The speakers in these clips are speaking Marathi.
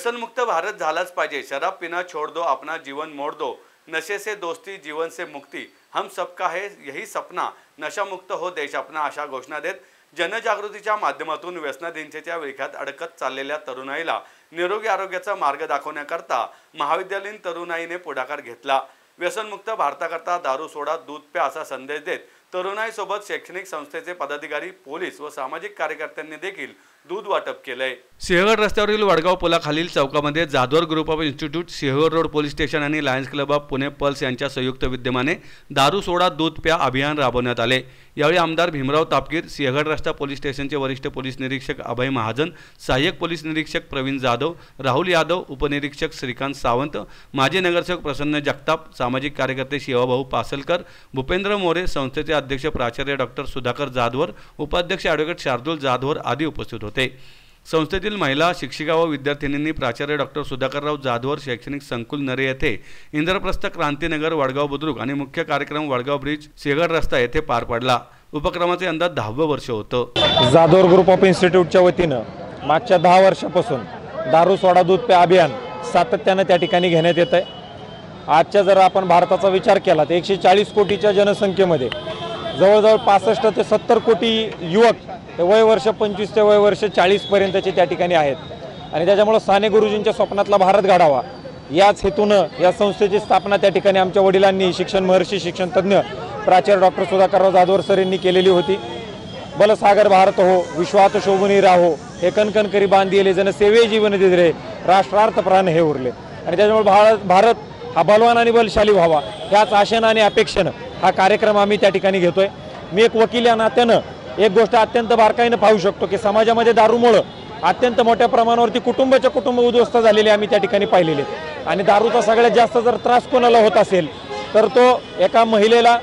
व्यसनमुक्त भारत झालाच पाहिजे। शराब पीना छोड़ दो, अपना जीवन मोड़ दो, नशे से दोस्ती, जीवन से मुक्ति, हम सबका है यही सपना, नशा मुक्त हो देश अपना, अशा घोषणा देत जनजागृतीच्या माध्यमातून व्यसनाधीनतेच्या विळख्यात अडकत चाललेल्या तरुणाईला निरोगी आरोग्याचा मार्ग दाखवण्याकरता महाविद्यालयीन तरुणाईने पुढाकार घेतला। व्यसनमुक्त भारताकरता दारू सोडा, दूध प्या असा संदेश देत तरुणाईसोबत शैक्षणिक संस्थेचे पदाधिकारी, पोलीस व सामाजिक कार्यकर्त्यांनी देखील दूध वाटप केलंय। सिंहगड रस्त्यावरील वडगाव पुलाखालील चौकामध्ये Jadhavar group of institute, Sinhagad road police station आणि Lions Club of Pune pulse यांच्या संयुक्त विद्यमाने दारू सोडा दूध प्या अभियान राबवण्यात आले। यावेळी आमदार भीमराव तापकीर, सिंहगड रस्ता पोलीस स्टेशनचे वरिष्ठ पोलीस निरीक्षक अभय महाजन, सहाय्यक पोलीस निरीक्षक प्रवीण जाधव, राहुल यादव, उपनिरीक्षक श्रीकांत सावंत, माजी नगरसेवक प्रसन्न जगताप, सामाजिक कार्यकर्ते शिवभाऊ पासलकर, भूपेंद्र मोरे, संस्थेचे अध्यक्ष प्राचार्य डॉक्टर सुधाकर जाधवर, उपाध्यक्ष ॲडव्होकेट शार्दूल जाधवर आदी उपस्थित होते। संस्थेतील महिला, शिक्षिका व विद्यार्थिनींनी प्राचार्य डॉक्टर सुधाकरराव जाधवर शैक्षणिक संकुल नरे येथे इंद्रप्रस्थ क्रांतीनगर वडगाव बुद्रुक आणि मुख्य कार्यक्रम वडगाव ब्रिज सिंहगड रस्ता येथे पार पडला। उपक्रमाचे यंदा 10वे वर्ष होतं। जाधवर ग्रुप ऑफ इन्स्टिट्यूटच्या वतीनं मागच्या 10 वर्षापासून दारू सोडा दूध प्या अभियान सातत्याने त्या ठिकाणी घेण्यात येत आहे। आजच्या जर आपण भारताचा विचार केला तर 140 कोटीच्या जनसंख्येमध्ये जवळजवळ 65 ते 70 कोटी युवक वय वर्ष 25 ते वय वर्ष 40 पर्यंतचे त्या ठिकाणी आहेत आणि त्याच्यामुळे साने गुरुजींच्या स्वप्नातला भारत घडावा याच हेतूनं या संस्थेची स्थापना त्या ठिकाणी आमच्या वडिलांनी, शिक्षण महर्षी, शिक्षण तज्ञ प्राचार्य डॉक्टर सुधाकरराव जाधवर सर यांनी केलेली होती। बलसागर भारत हो, विश्वात शोभुनी राहो, हे कणकण करी बांधिले जन सेवे जीवन दिले, राष्ट्रार्थ प्राण हे उरले। आणि त्याच्यामुळे भारत हा बलवान आणि बलशाली व्हावा याच आशेनं आणि अपेक्षेनं हा कार्यक्रम आम्ही त्या ठिकाणी घेतोय। मी एक वकील या नात्यानं एक गोष्ट अत्यंत बारकाईनं पाहू शकतो की समाजामध्ये दारूमुळे अत्यंत मोठ्या प्रमाणावरती कुटुंबाच्या कुटुंब उद्ध्वस्त झालेले आम्ही त्या ठिकाणी पाहिलेले आणि दारूचा सगळ्यात जास्त जर त्रास कोणाला होत असेल तर तो एका महिलेला,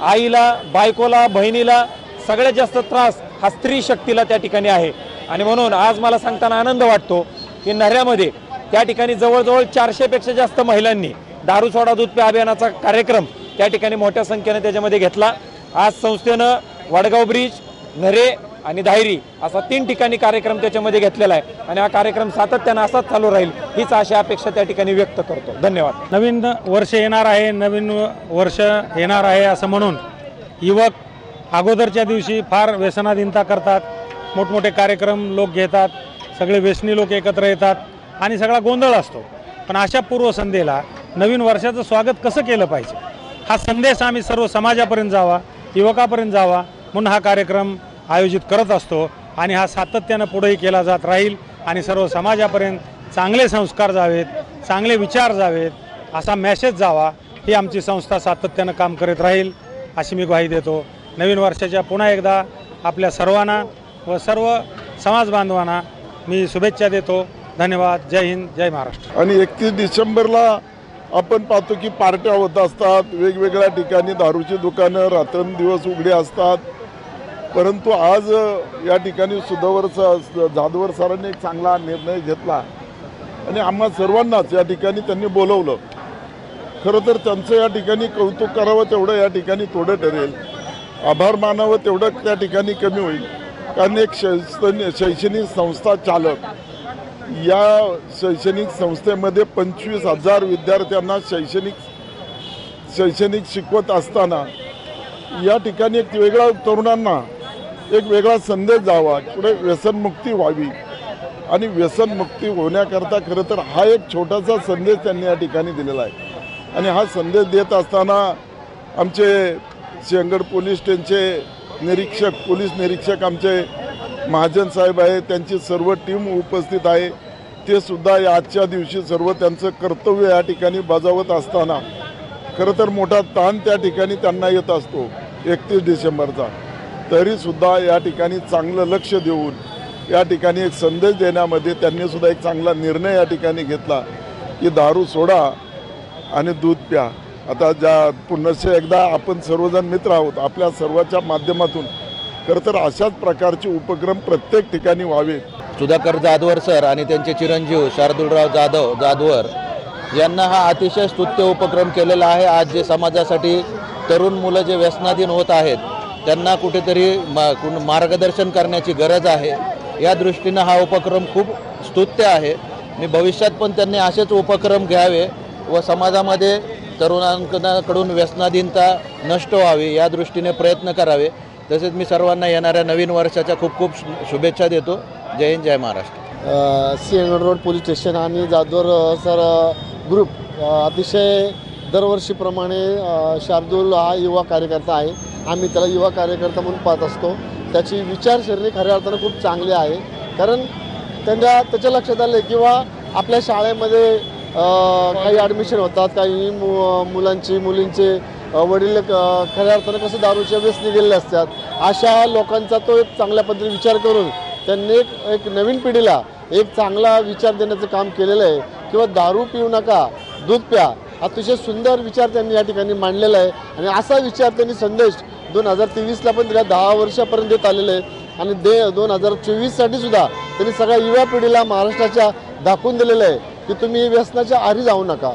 आईला, बायकोला, बहिणीला सगळ्यात जास्त त्रास हा स्त्री शक्तीला त्या ठिकाणी आहे। आणि म्हणून आज मला सांगताना आनंद वाटतो की नऱ्यामध्ये त्या ठिकाणी जवळजवळ 400 पेक्षा जास्त महिलांनी दारू सोडा दूध प्या अभियानाचा कार्यक्रम त्या ठिकाणी मोठ्या संख्येने त्याच्यामध्ये घेतला। आज संस्थेनं वडगाव ब्रिज, नरे आणि धायरी असा 3 ठिकाणी कार्यक्रम त्याच्यामध्ये घेतलेला आहे आणि हा कार्यक्रम सातत्याने असाच चालू राहील हीच आशा अपेक्षा त्या ठिकाणी व्यक्त करतो। धन्यवाद। नवीन वर्ष येणार आहे, नवीन वर्ष येणार आहे असं म्हणून युवक अगोदरच्या दिवशी फार व्यसनाधीनता करतात, मोठमोठे कार्यक्रम लोक घेतात, सगळे व्यसनी लोक एकत्र येतात आणि सगळा गोंधळ असतो। पण अशा पूर्वसंध्येला नवीन वर्षाचं स्वागत कसं केलं पाहिजे हा संदेश आम्ही सर्व समाजापर्यंत जावा, युवकापर्यंत जावा म्हणून हा कार्यक्रम आयोजित करत असतो आणि हा सातत्यानं पुढेही केला जात राहील आणि सर्व समाजापर्यंत चांगले संस्कार जावेत, चांगले विचार जावेत, असा मेसेज जावा ही आमची संस्था सातत्यानं काम करत राहील अशी मी ग्वाही देतो। नवीन वर्षाच्या पुन्हा एकदा आपल्या सर्वांना व सर्व समाज बांधवांना मी शुभेच्छा देतो। धन्यवाद। जय हिंद, जय महाराष्ट्र। आणि 31 डिसेंबरला आपण पाहतो की पार्ट्या होत असतात, वेगवेगळ्या ठिकाणी दारूची दुकानं रात्रंदिवस उघडी असतात, परंतु आज या ठिकाणी जाधवर सरांनी एक चांगला निर्णय घेतला आणि आम्हा सर्वांनाच या ठिकाणी त्यांनी बोलवलं। खरं तर त्यांचं या ठिकाणी कौतुक करावं तेवढं या ठिकाणी थोडं ठरेल, आभार मानावं तेवढं त्या ठिकाणी कमी होईल, कारण एक शैक्षणिक संस्था चालक या शैक्षणिक संस्थेमध्ये 25,000 विद्यार्थ्यांना शैक्षणिक शिकवत असताना या ठिकाणी एक वेगळा तरुणांना एक वेगळा संदेश जावा, पुढे व्यसनमुक्ती व्हावी आणि व्यसनमुक्ती होण्याकरता खरं तर हा एक छोटासा संदेश त्यांनी या ठिकाणी दिलेला आहे। आणि हा संदेश देत असताना आमचे सिंहगड पोलीस स्टेशनचे पोलीस निरीक्षक आमचे महाजन साहेब आहे, त्यांची सर्व टीम उपस्थित आहे, ते सुद्धा या आजच्या दिवशी सर्व त्यांचं कर्तव्य या ठिकाणी बजावत असताना खरं तर मोठा ताण त्या ठिकाणी त्यांना येत असतो 31 डिसेंबरचा, तरीसुद्धा या ठिकाणी चांगलं लक्ष देऊन या ठिकाणी एक संदेश देण्यामध्ये त्यांनी सुद्धा एक चांगला निर्णय या ठिकाणी घेतला की दारू सोडा आणि दूध प्या। आता पुन्हा एकदा आपण सर्वजण मित्र आहोत, आपल्या सर्वांच्या माध्यमातून खरं तर अशाच प्रकारचे उपक्रम प्रत्येक ठिकाणी व्हावे। सुधाकर जाधवर सर आणि त्यांचे चिरंजीव शार्दूलराव जाधवर यांना हा अतिशय स्तुत्य उपक्रम केलेला आहे। आज जे समाजासाठी तरुण मुलं जे व्यसनाधीन होत आहेत त्यांना कुठेतरी मार्गदर्शन करण्याची गरज आहे, या दृष्टीनं हा उपक्रम खूप स्तुत्य आहे मी भविष्यात पण त्यांनी असेच उपक्रम घ्यावे व समाजामध्ये तरुणांकडून व्यसनाधीनता नष्ट व्हावी या दृष्टीने प्रयत्न करावे। तसेच मी सर्वांना येणाऱ्या नवीन वर्षाच्या खूप खूप शुभेच्छा देतो। जय हिंद, जय Maharashtra. Sinhagad road police station आणि जाधवर सर ग्रुप अतिशय दरवर्षीप्रमाणे शार्दूल हा युवा कार्यकर्ता आहे। आम्ही त्याला युवा कार्यकर्ता म्हणून पाहत असतो। त्याची विचारसरणी खऱ्या अर्थानं खूप चांगली आहे, कारण त्याच्या लक्षात आलं किंवा आपल्या शाळेमध्ये काही ॲडमिशन होतात, काही मुलींचे वडील खऱ्या अर्थानं कसं दारूच्या व्यसनी गेलेले असतात, अशा लोकांचा तो एक चांगल्या पद्धतीने विचार करून त्यांनी एक नवीन पिढीला एक चांगला विचार देण्याचं काम केलेलं आहे। किंवा दारू पिऊ नका, दूध प्या, अतिशय सुंदर विचार त्यांनी या ठिकाणी मांडलेला आहे। आणि असा विचार त्यांनी संदेश 2023ला पण दिला, 10 वर्षापर्यंत देत आलेले आहे। आणि 2024साठी सुद्धा त्यांनी सगळ्या युवा पिढीला महाराष्ट्राच्या दाखवून दिलेलं आहे की तुम्ही व्यसनाच्या आहारी जाऊ नका।